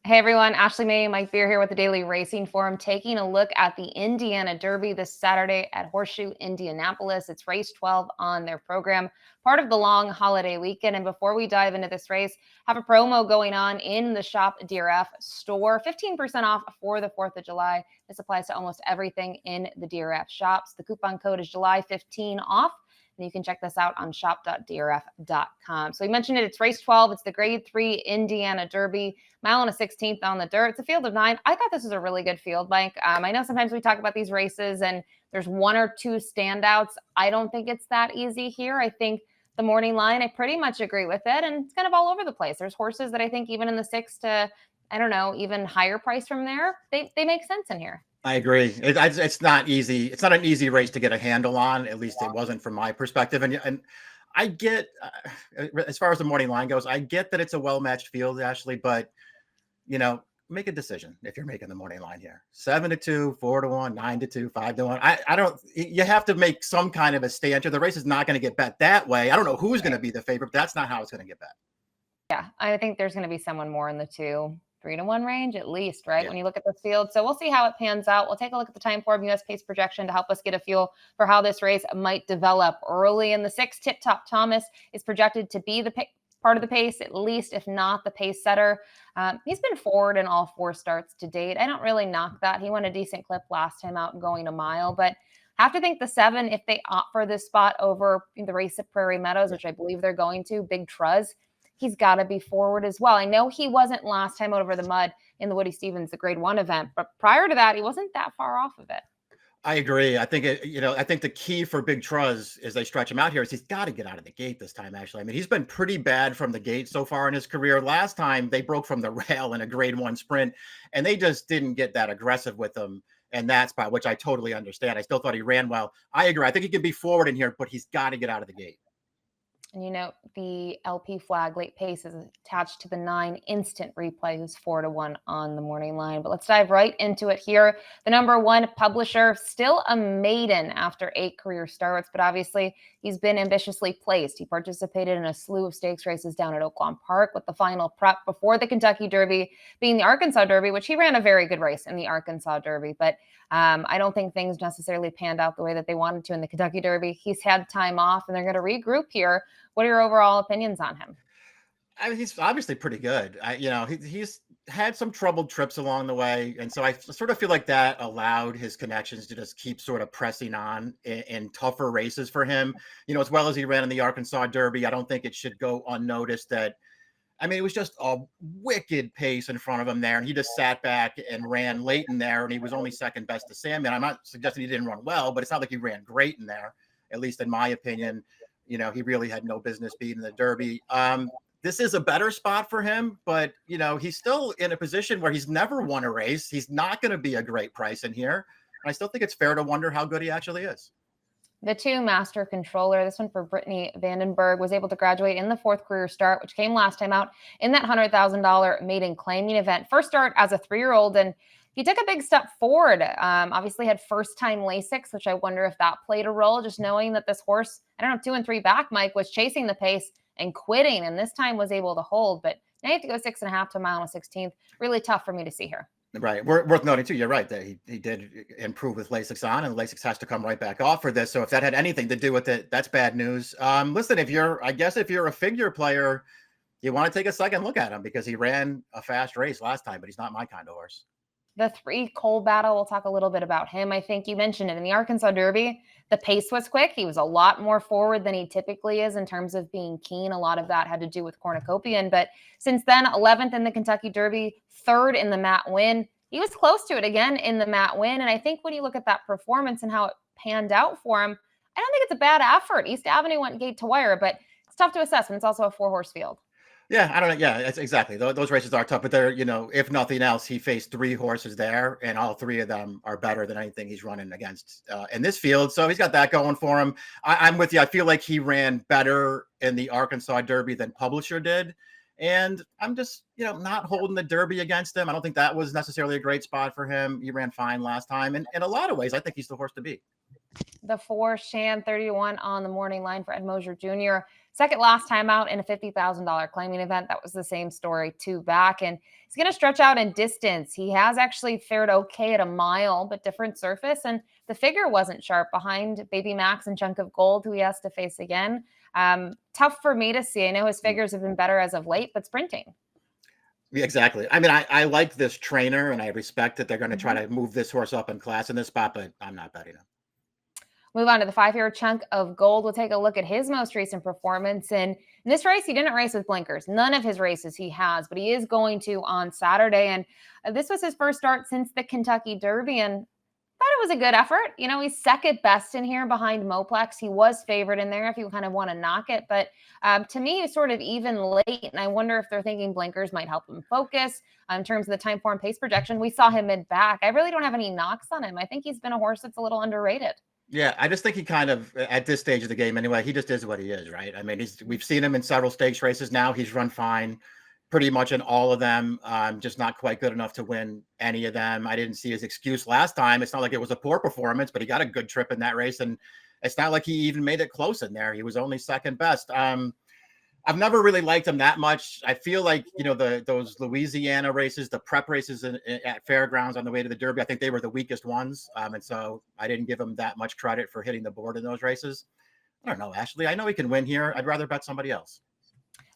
Hey everyone, Ashley May, Mike Beer here with the Daily Racing Forum, taking a look at the Indiana Derby this Saturday at Horseshoe Indianapolis. It's race 12 on their program, part of the long holiday weekend. And before we dive into this race, have a promo going on in the Shop DRF store, 15% off for the 4th of July. This applies to almost everything in the DRF shops. The coupon code is July15 off. And you can check this out on shop.drf.com. So we mentioned it. It's race 12. It's the Grade 3 Indiana Derby, mile and a 16th on the dirt. It's a field of 9. I thought this was a really good field, Mike. I know sometimes we talk about these races and there's one or two standouts. I don't think it's that easy here. I think the morning line, I pretty much agree with it. And it's kind of all over the place. There's horses that I think even in the 6 to, I don't know, even higher price from there, they make sense in here. I agree. It's not easy. It's not an easy race to get a handle on. At least it wasn't from my perspective. And I get, as far as the morning line goes, I get that it's a well-matched field, Ashley, but, make a decision if you're making the morning line here. 7-2, 4-1, 9-2, 5-1. I don't, you have to make some kind of a stand here. The race is not going to get bet that way. I don't know who's going to be the favorite, but that's not how it's going to get bet. Yeah, I think there's going to be someone more in the 2-3-1 range at least, right? Yeah. When you look at this field. So we'll see how it pans out. We'll take a look at the time form US pace projection to help us get a feel for how this race might develop. Early in the 6, Tip Top Thomas is projected to be the part of the pace, at least, if not the pace setter. He's been forward in all 4 starts to date. I don't really knock that. He went a decent clip last time out and going a mile, but have to think the 7, if they opt for this spot over the race at Prairie Meadows, which I believe they're going to, Big Truz, he's got to be forward as well. I know he wasn't last time out over the mud in the Woody Stevens, the Grade 1 event, but prior to that, he wasn't that far off of it. I agree. I think I think the key for Big Truz as they stretch him out here is he's got to get out of the gate this time. Actually, I mean, he's been pretty bad from the gate so far in his career. Last time they broke from the rail in a Grade 1 sprint, and they just didn't get that aggressive with him in that spot, which I totally understand. I still thought he ran well. I agree. I think he can be forward in here, but he's got to get out of the gate. And the LP flag late pace is attached to the 9 instant replay, who's 4-1 on the morning line. But let's dive right into it here. The number 1 publisher, still a maiden after 8 career starts, but obviously he's been ambitiously placed. He participated in a slew of stakes races down at Oaklawn Park, with the final prep before the Kentucky Derby being the Arkansas Derby, which he ran a very good race in the Arkansas Derby. But I don't think things necessarily panned out the way that they wanted to in the Kentucky Derby. He's had time off, and they're going to regroup here. What are your overall opinions on him? I mean, he's obviously pretty good. He's had some troubled trips along the way. And so I sort of feel like that allowed his connections to just keep sort of pressing on in tougher races for him. As well as he ran in the Arkansas Derby, I don't think it should go unnoticed that, it was just a wicked pace in front of him there. And he just sat back and ran late in there. And he was only second best to Sandman. I'm not suggesting he didn't run well, but it's not like he ran great in there, at least in my opinion. He really had no business being in the Derby. This is a better spot for him, but, he's still in a position where he's never won a race. He's not going to be a great price in here. And I still think it's fair to wonder how good he actually is. The 2 Master Controller, this one for Brittany Vandenberg, was able to graduate in the 4th career start, which came last time out in that $100,000 maiden claiming event. First start as a 3-year-old, and he took a big step forward. Obviously had first-time Lasix, which I wonder if that played a role, just knowing that this horse, 2 and 3 back, Mike, was chasing the pace and quitting, and this time was able to hold. But now you have to go 6.5 to a mile and a 16th. Really tough for me to see here. Right. Worth noting, too, you're right, that he did improve with Lasix on, and Lasix has to come right back off for this. So if that had anything to do with it, that's bad news. Listen, if you're a figure player, you want to take a second look at him because he ran a fast race last time, but he's not my kind of horse. The 3 Cole Battle, we'll talk a little bit about him. I think you mentioned it in the Arkansas Derby. The pace was quick. He was a lot more forward than he typically is in terms of being keen. A lot of that had to do with cornucopian. But since then, 11th in the Kentucky Derby, 3rd in the Matt Win. He was close to it again in the Matt Win. And I think when you look at that performance and how it panned out for him, I don't think it's a bad effort. East Avenue went gate to wire, but it's tough to assess when it's also a 4-horse field. Yeah, I don't know. Yeah, it's exactly. Those races are tough, but they're, if nothing else, he faced 3 horses there, and all 3 of them are better than anything he's running against in this field. So he's got that going for him. I'm with you. I feel like he ran better in the Arkansas Derby than Publisher did. And I'm just, not holding the Derby against him. I don't think that was necessarily a great spot for him. He ran fine last time. And in a lot of ways, I think he's the horse to beat. The 4 Shan 31 on the morning line for Ed Mosier Jr. Second last time out in a $50,000 claiming event. That was the same story two back. And he's going to stretch out in distance. He has actually fared okay at a mile, but different surface. And the figure wasn't sharp behind Baby Max and Chunk of Gold, who he has to face again. Tough for me to see. I know his figures have been better as of late, but sprinting. Yeah, exactly. I mean, I like this trainer and I respect that they're going to try Mhm. to move this horse up in class in this spot, but I'm not betting him. Move on to the 5 year Chunk of Gold. We'll take a look at his most recent performance. And in this race, he didn't race with blinkers. None of his races he has, but he is going to on Saturday. And this was his first start since the Kentucky Derby. And thought it was a good effort. You know, he's second best in here behind Moplex. He was favored in there if you kind of want to knock it. But to me, he's sort of even late. And I wonder if they're thinking blinkers might help him focus in terms of the time form pace projection. We saw him mid back. I really don't have any knocks on him. I think he's been a horse that's a little underrated. Yeah, I just think he kind of at this stage of the game anyway, he just is what he is, right? I mean, we've seen him in several stakes races now. He's run fine pretty much in all of them. Just not quite good enough to win any of them. I didn't see his excuse last time. It's not like it was a poor performance, but he got a good trip in that race, and it's not like he even made it close in there. He was only second best. I've never really liked him that much. I feel like, those Louisiana races, the prep races at fairgrounds on the way to the Derby, I think they were the weakest ones. And so I didn't give him that much credit for hitting the board in those races. I don't know, Ashley. I know he can win here. I'd rather bet somebody else.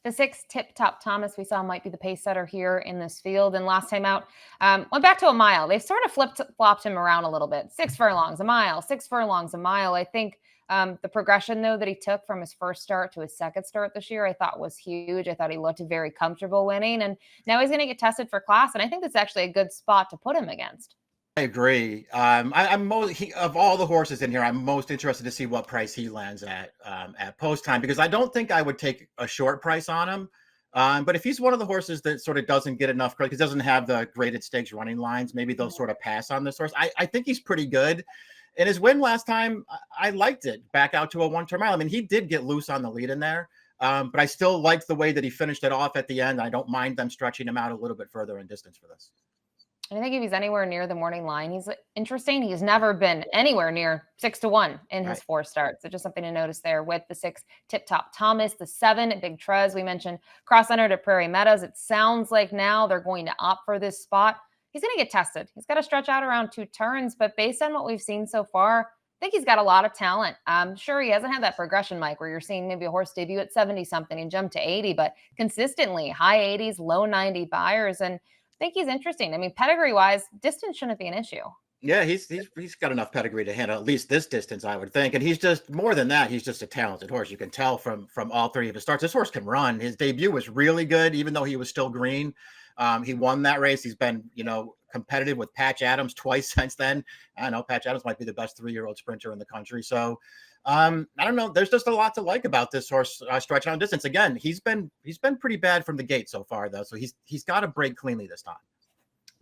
The 6 Tip Top Thomas we saw might be the pace setter here in this field. And last time out, went back to a mile. They've sort of flopped him around a little bit. 6 furlongs, a mile, 6 furlongs, a mile. I think the progression, though, that he took from his first start to his second start this year, I thought was huge. I thought he looked very comfortable winning. And now he's going to get tested for class. And I think that's actually a good spot to put him against. I agree. Of all the horses in here, I'm most interested to see what price he lands at post time, because I don't think I would take a short price on him. But if he's one of the horses that sort of doesn't get enough credit, because doesn't have the graded stakes running lines, maybe they'll sort of pass on this horse. I think he's pretty good. And his win last time, I liked it back out to a 1-turn mile. I mean, he did get loose on the lead in there, but I still liked the way that he finished it off at the end. I don't mind them stretching him out a little bit further in distance for this. And I think if he's anywhere near the morning line, he's interesting. He's never been anywhere near 6-1 in his Right. 4 starts. So just something to notice there with the 6 Tip Top Thomas, the 7 Big Trez. We mentioned cross entered at Prairie Meadows. It sounds like now they're going to opt for this spot. He's going to get tested. He's got to stretch out around 2 turns, but based on what we've seen so far, I think he's got a lot of talent. Sure, he hasn't had that progression, Mike, where you're seeing maybe a horse debut at 70 something and jump to 80, but consistently high 80s, low 90 buyers. And I think he's interesting. I mean, pedigree wise, distance shouldn't be an issue. Yeah, he's got enough pedigree to handle at least this distance, I would think. And he's just more than that. He's just a talented horse. You can tell from all 3 of his starts. This horse can run. His debut was really good, even though he was still green. He won that race. He's been, competitive with Patch Adams twice since then. I know Patch Adams might be the best 3-year-old sprinter in the country. So I don't know. There's just a lot to like about this horse stretching on distance. Again, he's been pretty bad from the gate so far, though. So he's got to break cleanly this time.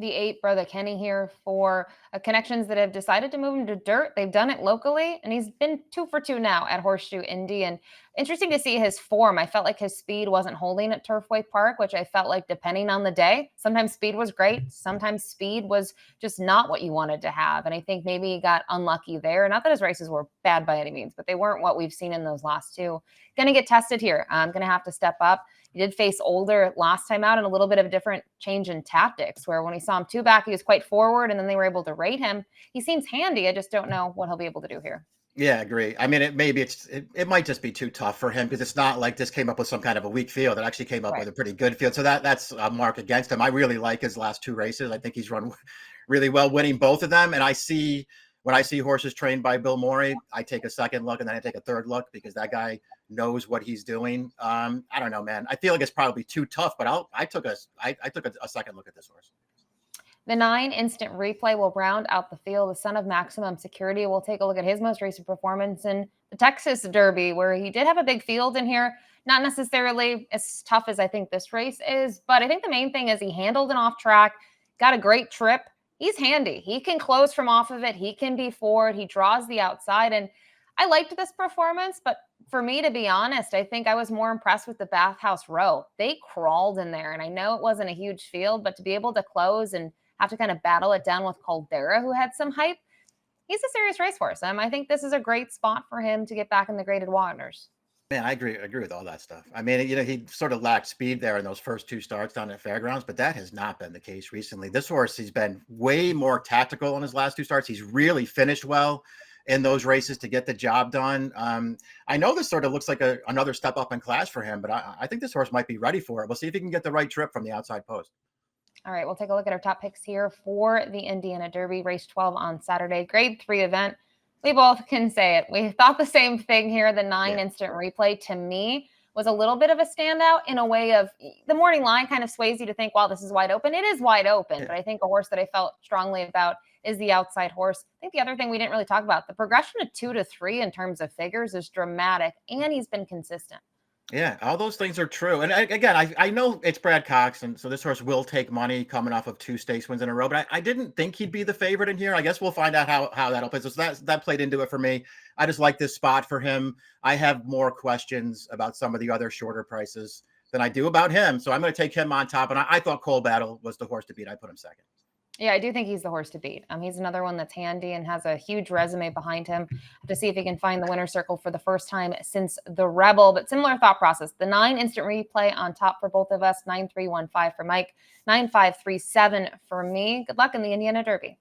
The 8 Brother Kenny here for connections that have decided to move him to dirt. They've done it locally, and he's been 2 for 2 now at Horseshoe Indy. And interesting to see his form. I felt like his speed wasn't holding at Turfway Park, which I felt like depending on the day, sometimes speed was great. Sometimes speed was just not what you wanted to have. And I think maybe he got unlucky there. Not that his races were bad by any means, but they weren't what we've seen in those last 2. Going to get tested here. I'm going to have to step up. He did face older last time out and a little bit of a different change in tactics, where when we saw him 2 back, he was quite forward and then they were able to rate him. He seems handy. I just don't know what he'll be able to do here. Yeah, I agree. I mean, it might just be too tough for him, because it's not like this came up with some kind of a weak field. It actually came up Right. with a pretty good field. So that's a mark against him. I really like his last 2 races. I think he's run really well winning both of them. And when I see horses trained by Bill Morey, I take a second look and then I take a third look, because that guy knows what he's doing. I don't know, man. I feel like it's probably too tough, but I took a second look at this horse. The 9 Instant Replay will round out the field. The son of Maximum Security. We'll take a look at his most recent performance in the Texas Derby, where he did have a big field in here. Not necessarily as tough as I think this race is, but I think the main thing is he handled an off track, got a great trip. He's handy. He can close from off of it. He can be forward. He draws the outside. And I liked this performance, but for me, to be honest, I think I was more impressed with the Bathhouse Row. They crawled in there, and I know it wasn't a huge field, but to be able to close and have to kind of battle it down with Caldera, who had some hype, he's a serious racehorse. I think this is a great spot for him to get back in the graded waters. Man, I agree with all that stuff. I mean, he sort of lacked speed there in those first two starts down at Fairgrounds, but that has not been the case recently. This horse, he's been way more tactical in his last two starts. He's really finished well in those races to get the job done. I know this sort of looks like another step up in class for him, but I think this horse might be ready for it. We'll see if he can get the right trip from the outside post. All right, we'll take a look at our top picks here for the Indiana Derby, race 12 on Saturday. Grade 3 event. We both can say it. We thought the same thing here. The 9 Yeah. instant replay, to me, was a little bit of a standout in a way of the morning line kind of sways you to think, wow, this is wide open. It is wide open, Yeah. but I think a horse that I felt strongly about is the outside horse. I think the other thing we didn't really talk about, the progression of 2 to 3 in terms of figures is dramatic, and he's been consistent. Yeah, all those things are true. And again, I know it's Brad Cox, and so this horse will take money coming off of 2 stakes wins in a row. But I didn't think he'd be the favorite in here. I guess we'll find out how that'll play. So that played into it for me. I just like this spot for him. I have more questions about some of the other shorter prices than I do about him. So I'm going to take him on top. And I thought Cole Battle was the horse to beat. I put him second. Yeah, I do think he's the horse to beat. He's another one that's handy and has a huge resume behind him. Have to see if he can find the winner's circle for the first time since the Rebel. But similar thought process. The 9 instant replay on top for both of us. 9315 for Mike. 9537 for me. Good luck in the Indiana Derby.